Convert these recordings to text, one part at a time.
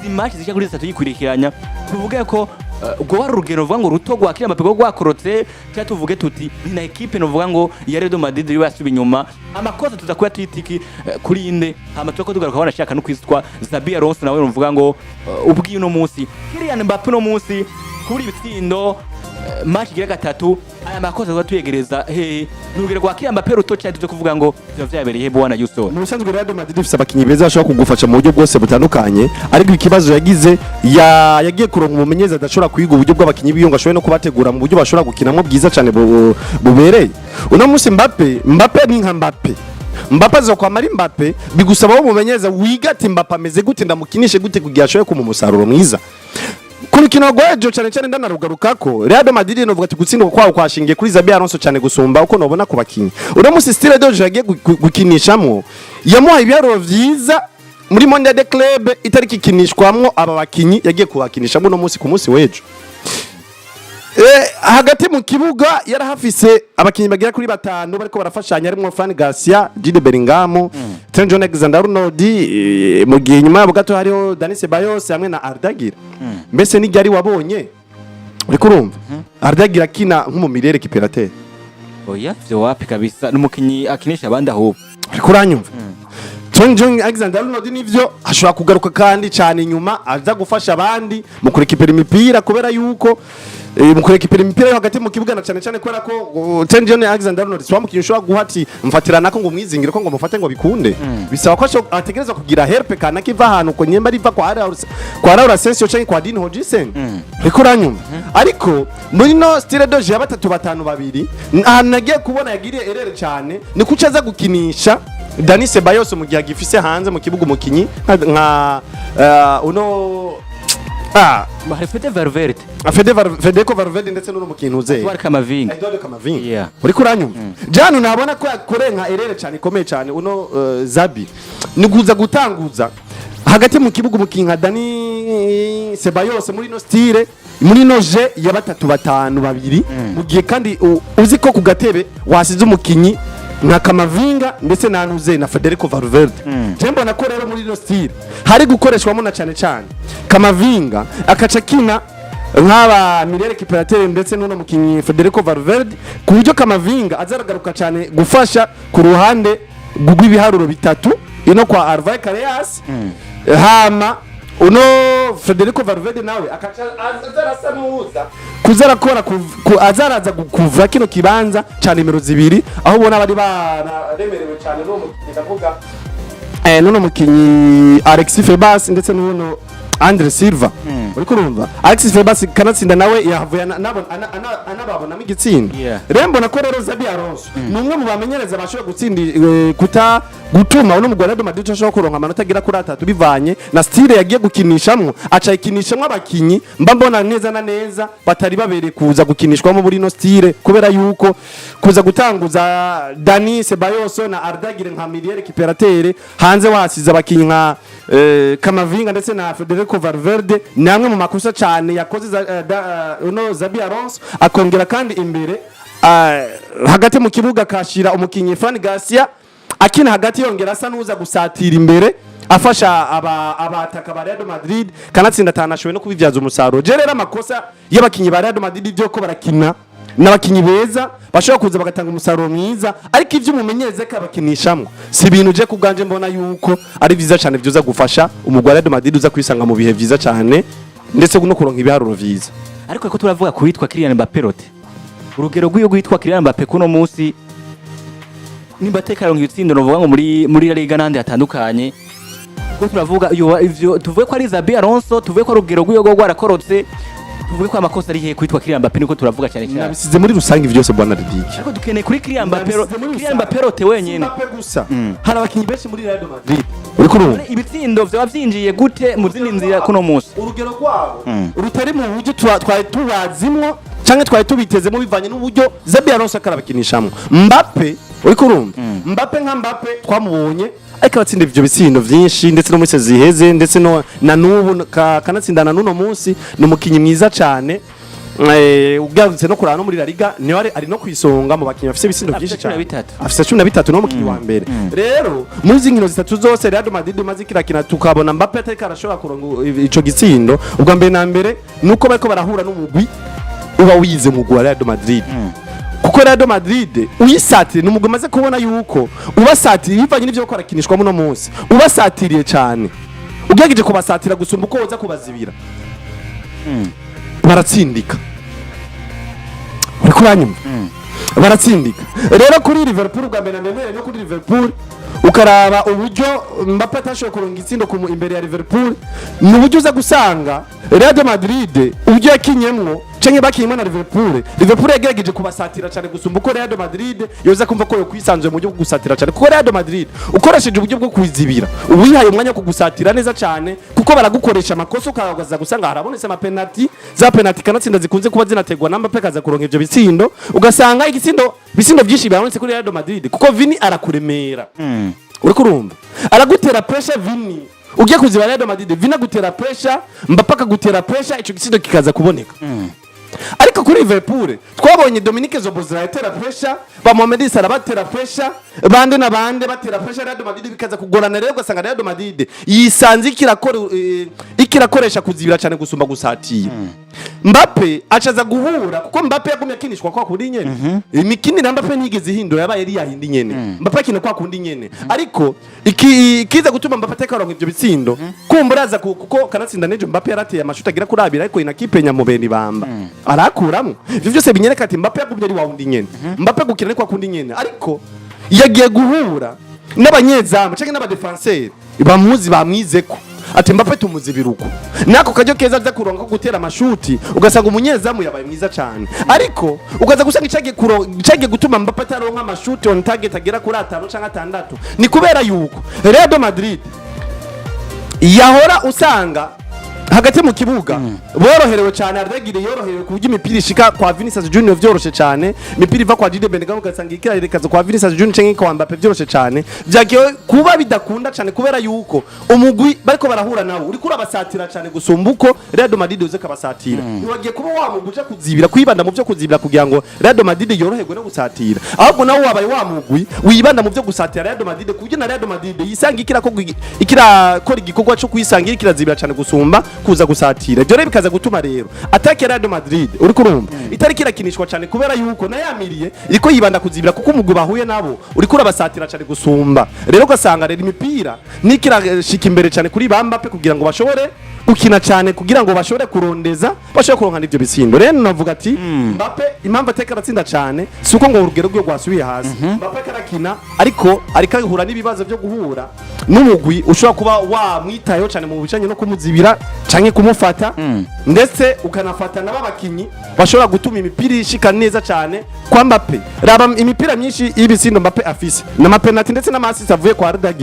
izi match zishya kuri 3 yikurikiranya tuvuge ko ubwo wari urugero uvuga ngo ruto gwa Kylian Mbappe gwakorotse cyangwa tuvuge tuti ni na equipe novuga ngo ya Real Madrid yo yasuba inyuma amakosa tuzakuya tuyitiki kuri inde amato ko tugaruka bana shaka no kwitwa Xabi Alonso nawe uvuga ngo ubwiye no munsi Kylian Mbappe no munsi kuri bitsindo match gira gatatu aya makosa zatuyegereza n'urugero gwa Kylian Mbappe ruto cyane tuzo kuvuga ngo byabereye bwana Yuso mu bisanzwe Real Madrid ifite abakinyi beza bashobora kugufasha mu buryo bwose butandukanye ariko ikibazo yagize yagiye kuronka umumenyeza adashobora kwiga uburyo bw'abakinyi biyonga ashoboye no kubategura mu buryo bashobora gukinamo bwiza cyane bubereye uno munsi Mbappe ni nka Mbappe zo kwa mari Mbappe bigusaba wo mumenyeza wigati Mbappe ameze gute ndamukinishe gute kugira ashoboye kuma umusaruro mwiza kuri kino gwejo cyane cyane ndanarugarukako Real Madrid no vuga ati gutsindwa kwawo kwashingiye kuri Xabi Alonso cyane gusumba uko nobona ku bakinyi uri munsi style doje yagiye gukinishamo yamuha ibyaro vyiza muri Mondial de Club itariki kinishwamwo aba bakinyi yagiye kubakinishamo no munsi ku munsi wejo hagati mu kibuga yarahafise abakinyi bagira kuri batanu bariko barafashanya harimo Fran Garcia, Jude Bellingham, Trent Alexander-Arnold mu gihe nyuma yabo gato hariho Dani Ceballos hamwe na Arda. Mbese ni gari wabonye uriko urumva Arda kina nk'umumirere kiperateur oya vyo wapi kabisa n'umukinyi akinisha abandi ahubwo uriko uranyumva Trent Alexander-Arnold nivyo ashobora kugaruka kandi cyane nyuma aza gufasha abandi mu kurekipera imipira kubera yuko mukurekipera imipira yo hagati mu kibuga na cyane cyane kubera ko Trent Alexander-Arnold swamukinyi ushobora guhati mfatirana ko ngo mwizingire ko ngo mufate ngo bikunde bisaba ko ategereza kugira help kana kiva ahantu ko nyemba riva kwa Raul Asensio cyangwa kwa Dean Hodgson riko uranyumva ariko muri no style doje ya batatu batanu babiri nagiye kubona yagiriye erere cyane ni kucaza gukinisha Dani Ceballos mu gihe agifise hanze mu kibuga umukinyi nka uno Federico Valverde ndetse n'uno mukintu uze Eduardo Camavinga uri kuranyumva jano nabona ko yakorenka erere cyane ikomeye cyane uno Xabi ni kuza gutanguza hagati mu kibuga umukinyi nka Dani Ceballos muri no style muri no je ya batatu batanu babiri mu gihe kandi uzi ko ku gatebe wasize umukinyi nka Camavinga ndetse nanuze na Federico Valverde jembo na ko rero muri no style hari gukoreshwamo na cyane cyane Camavinga akaca kina nk'aba mirere kiperateur ndetse n'uno mukinyi Federico Valverde ku buryo Camavinga azaragaruka cyane gufasha ku ruhande rw'ibiharuro bitatu ino kwa Alvaro Carreras hama uno Federico Valverde nawe akaca azarasa nuza kuzara kora azaraza kuva kino kibanza cyane nimero 2 aho ubona bari bararemerewe cyane no mukinyi ndavuga n'uno mukinyi Alexis Febas ndetse n'uno Andre Silva uri kurumva Alexis Febas kanatsinda nawe yahavuye anababona migitsinda rembo na ko rero Xabi Alonso numwe mu bamenyereza bashobora gutsindi gutuma uno mugwa Real Madrid ashobora kuronka amanota agira kuri 3 bivanye na style yagiye gukinishamwe aca ikinishamwe abakinyi mbona neza na neza batari babere kuza gukinishwamo muri no style kubera yuko kuza gutanguza Dani Ceballos na Arda nka miliere kiperateur hanze wasiza abakinyi nka Camavinga ndetse na Federico Valverde namwe mu makosa cyane yakoze uno Xabi Alonso akongera kandi imbere hagati mu kibuga kashira umukinyi Fran Garcia akina hagati yongera asa nuza gusatira imbere afasha abataka ba Real Madrid kanatsinda tanashowe no kubivyaza umusaruro je rero amakosa y'abakinyi ba Real Madrid byo ko barakina n'abakinyi beza bashobora kuza bagatanga umusaruro mwiza ariko ivyo mumenyereze ko abakinishamo si ibintu je kuganje mbona yuko ari vyiza cyane vyuza gufasha umugwa Real Madrid uza kwisanga mu bihe vyiza cyane ndetse no kuronka ibiharuro vyiza ariko ko turavuga ku witwa Kylian Mbappe rote urugero rw'iyo gwitwa Kylian Mbappe kuno munsi nimba tekaro ng'itsindo no vuga ngo muri La Liga nande hatandukanye ko turavuga ivyo tuvuye ko ari Xabi Alonso tuvuye ko rugero rw'iyo gwarakorotse tuvuye ko amakosa ari he kwitwa Kylian Mbappe niko turavuga cyane cyane nabisize muri rusangi byose bwana Ridiki ariko dukeneye kuri Kylian Mbappe rote wenyene gusa hari abakinyi benshi muri Real Madrid uri kurumva ibitsindo vyo bavyinjiye gute mu zindi nzira kuno munsi urugero kwabo rutari mu buryo twaye tubazimwo canke twaye tubitezemo bivanye n'uburyo Xabi Alonso akarabakinishamo Mbappe uri kurumva Mbappe nka Mbappe twamubonye ariko abatsinda ivyo bitsindo vyinshi ndetse no muri seziheze ndetse no na nubu kanatsindana nuno munsi no mukinyi mwiza cyane ugarutse no kurana no muri La Liga niyo ari no kwisonga mu bakinyi bafise ibisindo byinshi cyane afise 13 no mukinyi wa mbere rero muri zinkino zitatu zose Real Madrid maze kirakina tukabona Mbappe atari arashobora kuronga ico gitsindo ubwa mbere na mbere nuko bariko barahura n'umugwi uba wize mu gwa Real Madrid kuko Real Madrid uyisatire n'umugwi maze kubona yuko ubasatiriye bivanye n'ivyo ko arakinishwa muno munsi ubasatiriye cyane ugerageje kubasatira gusumba uko woza kubazibira baratsindika uri kuranyuma baratsindika rero kuri Liverpool bwa mbere ndemere no kuri Liverpool ukaraba uburyo Mbappe atashoboye kuronga itsindo ku imbere ya Liverpool ni uburyo uza gusanga Real Madrid uburyo yakinyemwo canke bakinyemwo na Liverpool yagerageje kubasatira cyane gusumba uko Real Madrid yoza kumva ko yo kwisanzwe mu buryo bwo gusatira cyane kuko Real Madrid ukoresheje uburyo bwo kwizibira ubihaye umwanya wo kugusatira neza cyane kuko baragukoresha amakosa ukagaza gusanga harabonetse ama penalty za penalty kanatsinda zikunze kuba zinategwa na Mbappe kaza kuronka ivyo bitsindo ugasanga bisindo byinshi byabonetse kuri Real Madrid kuko Vini arakuremera uri kurumva aragutera pressure Vini ugiye kuziba Real Madrid Vini agutera pressure Mbappe akagutera pressure ico gisindo kikaza kuboneka ariko kuri Liverpool twabonye Dominique Szoboszlai yatera pressure ba Mohamed Salah batera pressure bande na bande batera pressure Real Madrid bikaza kugorana rero ugasanga Real Madrid yisanze ikirakoresha kuzibira cyane gusumba gusatiye Mbappe acaza guhura kuko Mbappe yagumye akinishwa kwa kundi nyene imikini na Mbappe nigeze ihindura yabaye yari yahindi nyene Mbappe akina kwa kundi nyene ariko ikiza gutuma Mbappe atekaronka ivyo bitsindo kumburaza kuko kanatsinda nejo Mbappe yarateye amashuti agira kurabira ariko ina kipe nyamubeni bamba arakuramo ivyo byose binyereka ati Mbappe yagumye ari wawundi nyene Mbappe gukina ari kwa kundi nyene ariko yagiye guhura n'abanyezamu canke n'abadefenseur bamuzi bamwizeko ati Mbappe tumuzibiruko nako kajyo keza aza kuronka gutera amashuti ugasanga umunyezamu yabaye mwiza cyane ariko ugaza gusanga icagiye gutuma Mbappe ataronka amashuti on target agera kuri 5 canke 6 ni kubera yuko Real Madrid yahora usanga hagati mu kibuga boroherewe cyane arda yoroherewe ku buryo imipira ishika kwa Vinicius Junior vyoroshe cyane imipira iva kwa Jude Bellingham ugasanga ikirarekaza kwa Vinicius Junior canke kwa Mbappe vyoroshe cyane byagiye kuba bidakunda cyane kubera yuko umugwi bariko barahura nawo uri kuri abasatira cyane gusumba uko Real Madrid uze kabasatira niwagiye kuba wamuguje kuzibira kwibanda mu byo kuzibira kugira ngo Real Madrid yoroherwe no gusatira ahubwo nawo wabaye wamugwi wibanda mu byo gusatira Real Madrid kuburyo na Real Madrid yisanga ikirakora igikorwa cyo kwisangira kirazibira cyane gusumba kuza gusatira byo rero bikaza gutuma rero atake Real Madrid uri kurumva itari kirakinishwa cyane kubera yuko na yamiriye iriko yibanda kuzibira kuko umugwi bahuye nabo uri kuri abasatira cyane gusumba rero ugasanga rero imipira nikirashika imbere cyane kuri Mbappe kugira ngo bashobore gukina cyane kugira ngo bashobore kurondeza bashobore kuronka ivyo bisindo rero navuga ati Mbappe impamvu ateka aratsinda cyane suko ngo urugero rwo gwasubiye hasi Mbappe karakina ariko arikahura n'ibibazo byo guhura n'umugwi ushobora kuba wamwitayeho cyane mu bicanye no kumuzibira canke kumufata ndetse ukanafata n'ababakinyi bashobora gutuma imipira ishika neza cyane kwa Mbappe raba imipira myinshi y'ibisindo Mbappe afise na penalty ndetse n'amasist avuye kwa Arda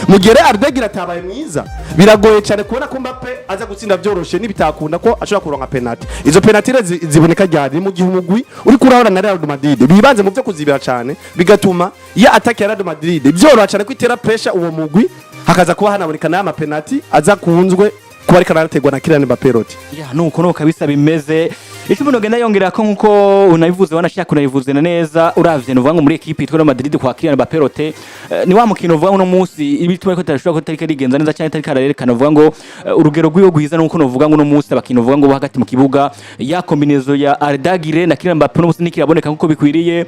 mu gihe Arda atabaye mwiza biragoye cyane kubona ko Mbappe aza gutsinda vyoroshe nibitakunda ko ashobora kuronka penalty izo penalty ziboneka ryari mu gihe umugwi uri kurahora na Real Madrid bibanze mu byo kuzibira cyane bigatuma ya attack ya Real Madrid byoroha cyane kwitera pressure uwo mugwi hakaza kuba hanaboneka n'ama penalty aza kunzwe kuba ariko arategwa na Kylian Mbappe roti nuko kabisa bimeze icyo umuntu agenda yongera ko nkuko unabivuze wanashaka kunabivuze neza uravye no vango muri equipe itwa Madrid kwa Kylian Mbappe rote ni wa mukino uvuga no munsi ibituma ko tarashobora ko tarika rigenza neza cyane tarika rarerekana uvuga ngo urugero rw'iyo guhiza nuko no vuga ngo no munsi abakino uvuga ngo hagati mu kibuga ya kombinezo ya Arda na Kylian Mbappe no munsi nikiraboneka nkuko bikwiriye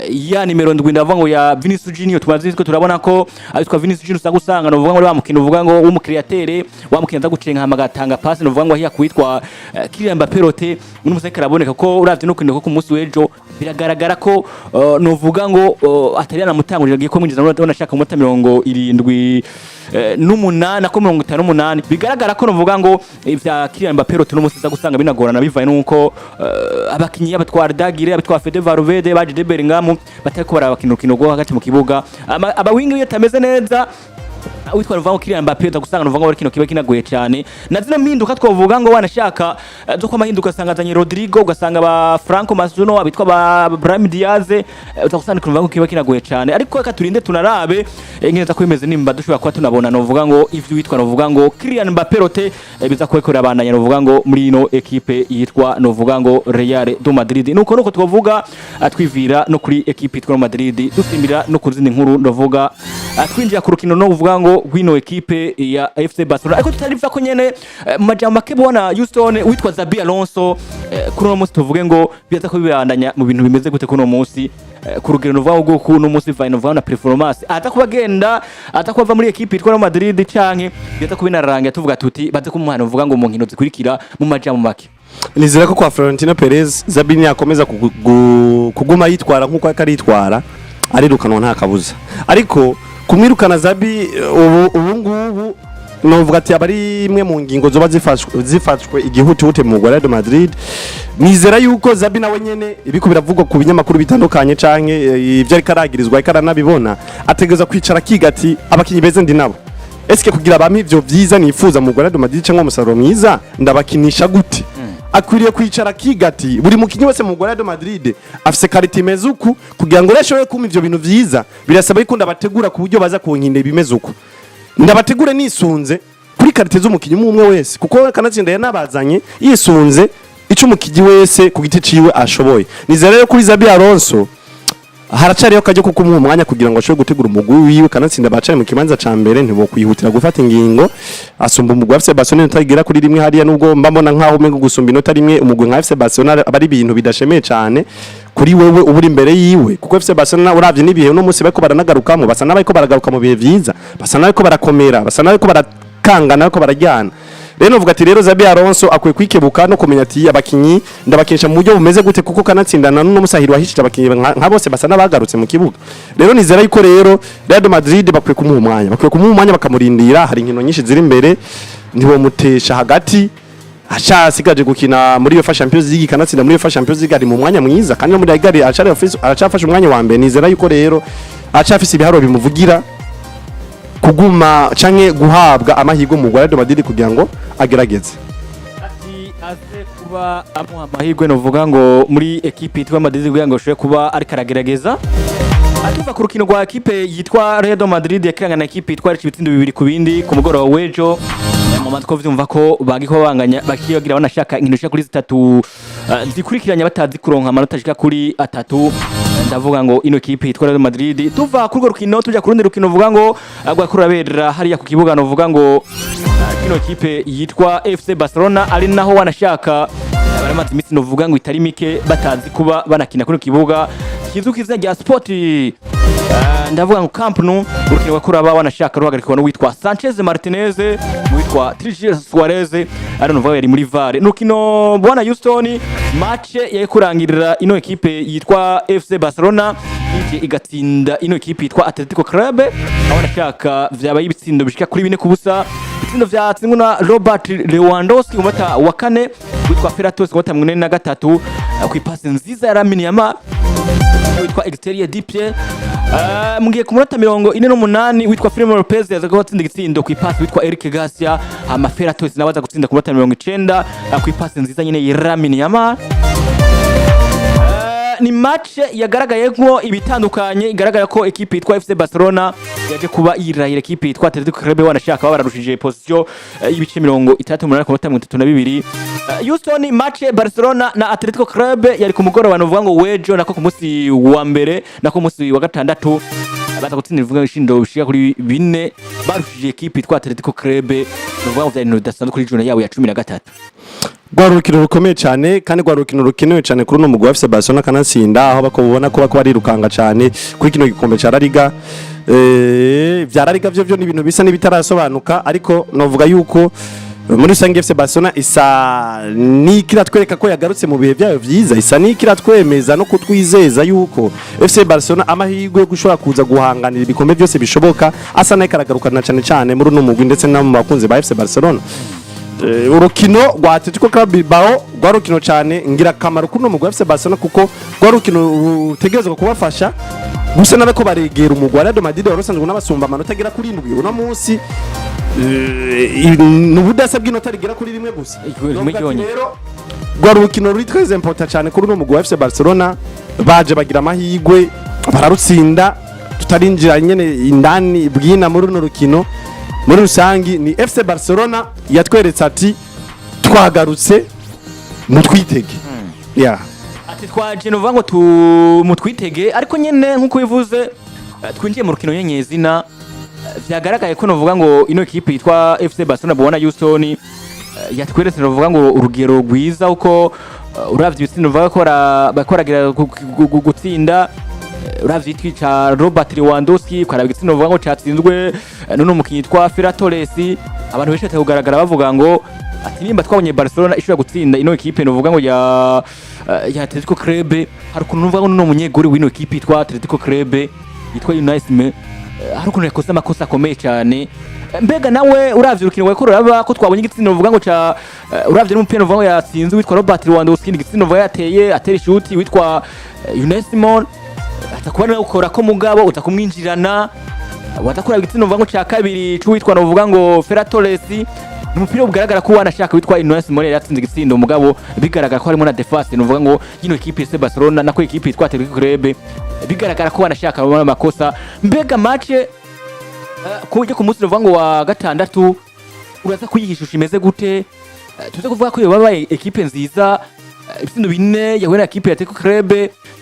ya nimero 7 ndavuga ngo ya Vinicius Junior tumaze ko turabona ko abitwa Vinicius Junior usanga no vuga ngo wa mukino uvuga ngo umukreatere wa mukino za gucenga hamagatanga pass no vuga ngo hiya kwitwa Kylian Mbappe rote karaboneka ko uravye no kwindeko ku munsi w'ejo biragaragara ko novuga ngo atari anamutangurira giye ko mwinjiza muri nashaka mu 70 n'umunani ko 58 bigaragara ko novuga ngo ivya Kylian Mbappe rote no munsi za gusanga binagorana bivaye nuko abakinyi abatwara Dagire abatwara Fede Valverde baje de Bellingham batariko barabakina urukino rwo hagati mu kibuga abawingi iyo tameze neza witwa ruvango kiriya Mbappe utagusanga ruvango bari kino kiba kinagoye cyane na zino mpinduka twovuga ngo wanashaka zo kwa mahinduka sangazanye Rodrigo ugasanga ba Franco Masuno abitwa ba Brahim Diaz utagusanga ruvango kiba kinagoye cyane ariko reka turinde tunarabe ngeza ko bimeze nimba dushobora kuba tunabona novuga ngo ivyo witwa novuga ngo Kylian Mbappe rote biza kwekorera abandanya novuga ngo muri ino equipe yitwa novuga ngo Real do Madrid nuko twovuga twivira no kuri equipe yitwa Madrid dusimbira no kuzindi nkuru novuga twinjira ku rukino no kuvuga ngo gwino equipe ya FC Barcelona ariko tutariva ko nyene majambo makebona Houston witwa Xabi Alonso kuri no munsi tuvuge ngo biza ko bibandanya mu bintu bimeze gute kuno munsi ku rugero novuga ngo kuno munsi va novuga na performance atakubagenda atakuva muri equipe yitwa Madrid canke biza ko binaranga tuvuga tuti baze kumuhana novuga ngo mu nkino zikurikira mu majambo make nizera ko kwa Florentino Perez Xabi ni akomeza kuguma yitwara nkuko akaritwara arirukanwa nta kabuza ariko kumwirukana Xabi ubu ngubu novuga ati abari imwe mu ngingo zoba zifashwe igihutute mu Real Madrid nizera yuko Xabi nawe nyene ibiko biravugwa ku binyamakuru bitandukanye canke ivyo ari karagirizwa ikaranabibona ategeza kwicara kigati abakinyi beze ndi nabo eske kugira abami ivyo vyiza nifuza mu Real Madrid canke umusaruro mwiza ndabakinisha gute akwiriye kwicara kigati buri mukinyi wese mu Real Madrid afise karite mezuku kugira ngo reshoye kuma ivyo bintu vyiza birasaba ikunda bategura ku buryo baza kunkinde bimezuku ndabategure nisunze kuri karite z'umukinyi umwe wese kuko kanatsinda yanabazanye yisunze ico umukinyi wese ku giti ciwe ashoboye nizera rero kuri Xabi Alonso haracariyo kajyo kuko mu mwanya kugira ngo ashobore gutegura umugwi wiwe kanatsinda bacari mu kibanza ca mbere ntibo kwihutira gufata ingingo asumba umugwi wa FC Barcelona utagira kuri rimwe hariya nubwo mbambona nkaho umengo gusumba inota rimwe umugwi nka FC Barcelona abari ibintu bidashemeye cyane kuri wewe uburi imbere yiwe kuko FC Barcelona uravye nibihe no munsi bariko baranagarukamo basa nabayiko baragaruka mu bihe vyiza basa nabayiko barakomera basa nabayiko barakangana ariko barajyana rero uvuga ati rero Xabi Alonso akwiye kwikebuka no kumenya ati abakinyi ndabakinisha mu buryo bumeze gute kuko kanatsindana no musahiri wahishije abakinyi nka bose basa nabagarutse mu kibuga rero nizera yuko rero Real Madrid bakwiye kumuha umwanya bakamurindira hari inkino nyinshi ziri imbere ndibo mutesha hagati asigaje gukina muri UEFA Champions League kanatsinda muri UEFA Champions League ari mu mwanya mwiza kandi no muri Igari aracafasha umwanya wa mbere nizera yuko rero acafise ibiharo bimuvugira kuguma canke guhabwa amahirwe mu Real Madrid kugira ngo agerageze ati aze kuba amuha amahirwe novuga ngo muri equipe yitwa Madrid kugira ngo ashobore kuba ari karagerageza atuva ku rukino rwa equipe yitwa Real Madrid yakiranga na equipe yitwa ibitsindo bibiri ku bindi ku mugoroba w'ejo mu matko vyumva ko bagiko banganya bakiyogira banashaka inkino kuri 3 zikurikiranya batazi kuronka amanota ashika kuri 3 ndavuga ngo ino equipe yitwa Real Madrid tuva kuri rukino tujya kurundi rukino uvuga ngo agwakurabera hariya ku kibuga no vuga ngo ino equipe yitwa FC Barcelona ari naho wanashaka baramaze imitsi no vuga ngo itari mike batazi kuba banakina kuri kibuga kizukiza rya sport ndavuga ngo Camp Nou urukino rwakuraba wanashaka ruhagarikwa no witwa Sanchez Martinez witwa Trigier Suarez ari no yari muri VAR nukino bwana Houston match yari kurangirira ino equipe yitwa FC Barcelona igatsinda ino equipe yitwa Atletico Club wanashaka vyabaye ibitsindo bishika kuri 4 kubusa ibitsindo vyatsindwa na Robert Lewandowski umata wa kane witwa Ferratos umata 43 ku ipasi nziza ya Lamine Yamal witwa exterior dipie mugiye ku munota 48 witwa Firmino Lopez yaza gutsinda igitsindo ku ipasi witwa Eric Garcia Ferratos nabaza gutsinda ku munota 90 ku ipasi nziza nyine ya Lamine Yamal ni match yagaragaye nko ibitandukanye igaragara ko equipe yitwa FC Barcelona yaje kuba irahira equipe yitwa Atletico Club wanashaka bararushije position ibice 38 ku munota 32 Houston match Barcelona na Atletico Club yari ku mugoroba novuga ngo wejo nako ku munsi wa mbere nako munsi wa gatandatu baza gutsinda ivuga ishindo bishika kuri 4 barushije equipe yitwa Atletico Club novuga ngo byari dasanzwe kuri juna yawe ya 13 Rwarukino rukomeye cyane kandi rwarukino rukenewe cyane kuri no mugwi wa FC Barcelona kanatsinda aho bakubona ko bari rukanga cyane kuri kino gikombe cya La Liga vya La Liga byo ni ibintu bisa n'ibitarasobanuka ariko novuga yuko muri sange FC Barcelona isa nikira twereka ko yagarutse mu bihe byayo vyiza isa nikira twemeza no kutwizeza yuko FC Barcelona amahirwe gushobora kuza guhanganira ibikombe byose bishoboka asa n'ikaragarukana cyane muri no mugwi ndetse no mu bakunzi ba FC Barcelona urukino rwa Atletico Club Bilbao rwarukino cyane ngira kamaro kuno mugwi FC Barcelona kuko rwarukino rutegerezwa kubafasha gusa nabako baregera umugwa Real Madrid warosanzwe n'abasumba amanota agera kuri 7 uno munsi n'ubudasa bw'inota rigera kuri rimwe gusa rero gwari urukino ruri très important cyane kuri uno mugwa wa FC Barcelona baje bagira amahigwe bararutsinda tutarinjira nyene indani bwina muri runo rukino muri rusangi ni FC Barcelona yatweretse ati twagarutse mutwitege ati twaje no vango mutwitege ariko nyene nkuko bivuze twinjiye mu rukino nyenyezina vyagaragaye ko novuga ngo ino equipe yitwa FC Barcelona bubona Houston yatweretse novuga ngo urugero rwiza uko uravye ibitsindo novuga ko bakoragira gutsinda uravye twica Robert Lewandowski kwara ibitsindo novuga ngo catsinzwe none umukinyi yitwa Ferran Torres abantu benshi batakugaragara bavuga ngo ati nimba twabonye Barcelona ishobora gutsinda ino equipe novuga ngo ya Atletico Club hari ukuntu novuga ngo no munyegori w'ino equipe yitwa Atletico Club yitwa United hari ukuntu yakoze amakosa akomeye cyane mbega nawe uravye urukino wekoro raba ko twabonye igitsindo novuga ngo ca uravye n'umupira novuga ngo yatsinze witwa Robert Lewandowski igitsindo novuga yateye atera shoot witwa United atakuba nawe ukora ko mugabo utakumwinjirana watakora igitsindo novuga ngo ca kabiri c'uwitwa novuga ngo Ferran Torres umupira ugaragara ko wanashaka witwa Inoes Morel yatsinze igitsindo mugabo bigaragara ko harimo na defense novuga ngo yino equipe ya Barcelona nako equipe yitwa Atletico Club bigaragara ko wanashaka babona amakosa mbega match kujya ku munsi novuga ngo wa gatandatu uraza kuyihishusha imeze gute tuze kuvuga ko yabaye equipe nziza ibitsindo bine yahuye na equipe ya Atletico Club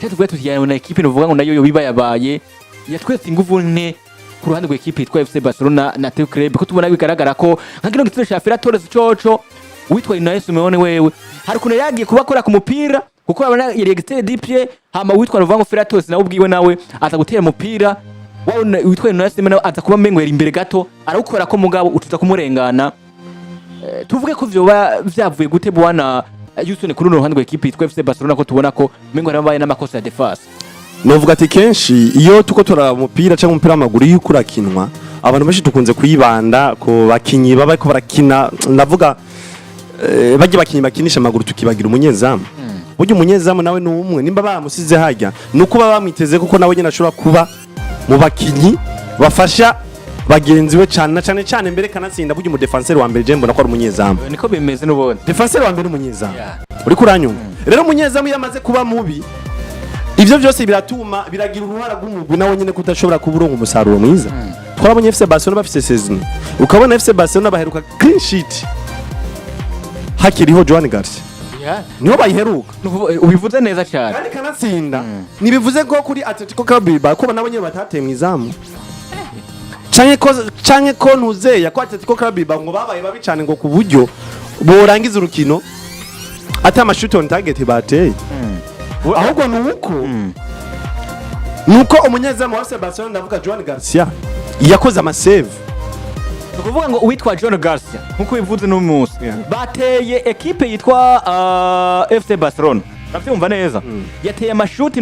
tuvuga tuti na equipe novuga ngo nayo yo bibayabaye yatwese inguvu nte ku ruhande rw'equipe yitwa FC Barcelona na Atletico Club ko tubona bigaragara ko nka kino gitsina cya Ferran Torres coco witwa Inoes Morel wewe hari kuntu yagiye kubakora ku mupira kuko abana yari gitera dipie hama witwa Ruvango Ferran Torres nawe ubwiwe nawe aza gutera umupira wawe witwa Inoes Morel aza kuba mengo yari imbere gato arawukora ko mugabo utuza kumurengana tuvuge ko vyavuye gute bwana Houston kuri ruhande rw'equipe yitwa FC Barcelona ko tubona ko mengo yarabaye n'amakosa ya defense novuga ati kenshi iyo tuko tora umupira cyangwa umupira w'amaguru yuko urakinwa abantu benshi tukunze kuyibanda ko bakinyi baba ko barakina ndavuga bagiye bakinyi bakinisha amaguru tukibagira umunyezamu buryo umunyezamu nawe ni umwe nimba bamusize hajya nuko baba bamwiteze kuko nawe nyine ashobora kuba mu bakinyi bafasha bagenzi we cyane mbere kanatsinda buryo mu defenseur wa mbere je mbona ko ari umunyezamu niko bimeze n'ubundi defenseur wa mbere umunyezamu uri kuranyuma rero umunyezamu yamaze kuba mubi ivyo byose biratuma biragira uruhara rw'umugwi nawe nyene kudashobora kuburonga umusaruro mwiza twarabonye FC Barcelona bafise season ukabona FC Barcelona baheruka clean sheet hakiriho Joan Garcia niho bayiheruka ubivuze neza cyane kandi kanatsinda nibivuze ko kuri Atletico Club ko nabo nyene batateye mwizamu canke ko ntuzeya ko Atletico Club ngo babaye babi cyane ngo ku buryo borangiza urukino ata amashuti on target bateye ahubwo nuko umunyezamu wa FC Barcelona ndavuga Joan Garcia yakoze amasave ukuvuga ngo uwitwa Joan Garcia nkuko bivuze no munsi bateye equipe yitwa FC Barcelona ndavyumva neza yateye amashuti